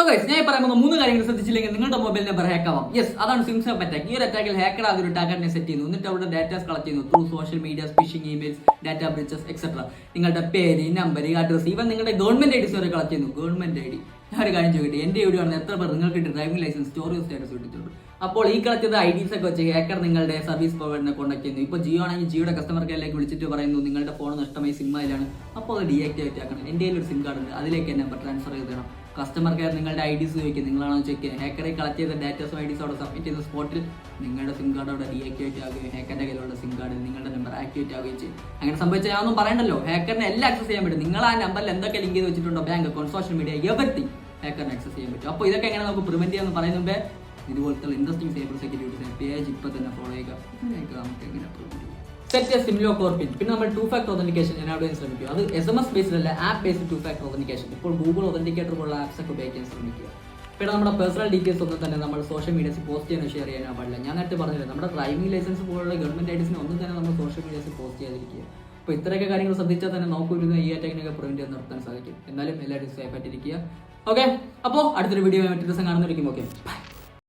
Guys, ഞാൻ പറയുമ്പോൾ 3 കാര്യങ്ങൾ ശ്രദ്ധിച്ചില്ലെങ്കിൽ നിങ്ങളുടെ മൊബൈൽ നമ്പർ ഹാക്ക് ആവാം. യെസ്, അതാണ് സിംസപ്പ് അറ്റാക്ക്. ഈ ഒരു അറ്റാക്കിൽ ഹാക്കർ ആദ്യം ഒരു ടാർഗറ്റിനെ സെറ്റ് ചെയ്യുന്നു, എന്നിട്ട് അവരുടെ ഡാറ്റാസ് കളക്ട് ചെയ്യുന്നു through social media, phishing emails, data breaches etcetera. നിങ്ങളുടെ പേര്, നമ്പർ, അഡ്രസ്, ഈവൻ നിങ്ങളുടെ ഗവൺമെന്റ് ഐഡീസ് വരെ കളക്ട് ചെയ്യുന്നു. ഗവൺമെന്റ് ഐഡി ഞാൻ ഒരു കാര്യം ചോദിക്കട്ടെ, എന്റെ എവിടെയാണ് എത്ര പേർ നിങ്ങൾക്ക് ഡ്രൈവിംഗ് ലൈസൻസ്, സ്റ്റോറി സ്റ്റാറ്റസ് ഇട്ടിട്ടുണ്ട്? അപ്പോൾ ഈ കളക്ട് ഐഡീസ് ഒക്കെ വെച്ച് ഹാക്കർ നിങ്ങളുടെ സർവീസ് പ്രൊവൈഡറിനെ കോൺടാക്ട് ചെയ്യുന്നു. ഇപ്പോൾ ജിയോ ആണെങ്കിൽ ജിയോയുടെ കസ്റ്റമർ കെയറിലേക്ക് വിളിച്ചിട്ട് പറയുന്നു നിങ്ങളുടെ ഫോൺ നഷ്ടമായി, സിം അതിലാണ്. അപ്പോൾ അത് ഡീആക്ടിവേറ്റ് ആക്കണം. എൻ്റെ ഒരു സിം കാർഡ് ഉണ്ട്, അതിലേക്ക് നമ്പർ ട്രാൻസ്ഫർ ചെയ്ത് തരണം. കസ്റ്റമർ കെയർ നിങ്ങളുടെ ഐഡീസ് ചോദിക്കും, നിങ്ങളാണോ ചെക്ക് ചെയ്യുക. ഹാക്കറെ കളക്ട് ചെയ്ത ഡാറ്റാസും ഐഡീസ് അവിടെ സബ്മിറ്റ് ചെയ്യുന്ന സ്പോട്ടിൽ നിങ്ങളുടെ സിം കാർഡ് അവിടെ ഡീആക്ടിവേറ്റ് ആകുകയും ഹാക്കറിന്റെ കയ്യിലുള്ള സിം കാർഡിൽ നിങ്ങളുടെ നമ്പർ ആക്ടിവേറ്റ് ആവുകയും ചെയ്യും. അങ്ങനെ സംഭവിച്ചാൽ ഞാനൊന്നും പറയണ്ടല്ലോ, ഹാക്കറിനെ എല്ലാം ആക്സസ് ചെയ്യാൻ പറ്റും. നിങ്ങൾ ആ നമ്പറിൽ എന്തൊക്കെ ലിങ്ക് ചെയ്ത് വെച്ചിട്ടുണ്ടോ, bank account, social media, everything ഹാക്കറിനെ ആക്സസ് ചെയ്യാൻ പറ്റും. അപ്പോൾ ഇതൊക്കെ എങ്ങനെ നമുക്ക് പ്രിവെന്റ് ചെയ്യാമെന്ന് പറയുന്നുമ്പേ ഇതുപോലത്തെ ഇൻട്രസ്റ്റിംഗ് സൈബർ സെക്യൂരിറ്റി പേജ് ഇപ്പോൾ തന്നെ ഫോളോ ചെയ്യുക. നമുക്ക് എങ്ങനെ സെറ്റ് സിംലോക്ക് ഓർ പിൻ. പിന്നെ നമ്മൾ 2 ഫാക്ടർ ഒതന്റിക്കേഷൻ എനേബിൾ ചെയ്യാൻ ശ്രമിക്കുക. അത് SMS ബേസ്ഡ് അല്ല, ആപ്പ് ബേസ്ഡ് 2 ഫാക്ടർ ഒതന്റിക്കേഷൻ. ഇപ്പോൾ ഗൂഗിൾ ഒതന്റിക്കേറ്റർ പോലുള്ള ആപ്സ് ഒക്കെ ഉപയോഗിക്കാൻ ശ്രമിക്കുക. പിന്നെ നമ്മുടെ പേഴ്സണൽ ഡീറ്റെയിൽസ് ഒന്നും തന്നെ നമ്മൾ സോഷ്യൽ മീഡിയസിൽ പോസ്റ്റ് ചെയ്യാനോ ഷെയർ ചെയ്യാനോ പാടില്ല. ഞാൻ നേരത്തെ പറഞ്ഞില്ല, നമ്മുടെ ഡ്രൈവിംഗ് ലൈസൻസ് പോലുള്ള ഗവൺമെന്റ് ഐഡീസിനെ ഒന്നും തന്നെ നമ്മൾ സോഷ്യൽ മീഡിയസിൽ പോസ്റ്റ് ചെയ്യാതിരിക്കുക. അപ്പോൾ ഇത്രയൊക്കെ കാര്യങ്ങൾ ശ്രദ്ധിച്ചാൽ തന്നെ നോക്കിയിരുന്ന ഈ അറ്റാക്കിനൊക്കെ പ്രിവെന്റ് ചെയ്യാൻ നിർത്താൻ സാധിക്കും. എന്നാലും എല്ലാവരും സേഫ് ആയിട്ടിരിക്കുക. ഓക്കെ, അപ്പോൾ അടുത്തൊരു വീഡിയോ മറ്റൊരു ദിവസം കാണുന്നതായിരിക്കും. Okay, by.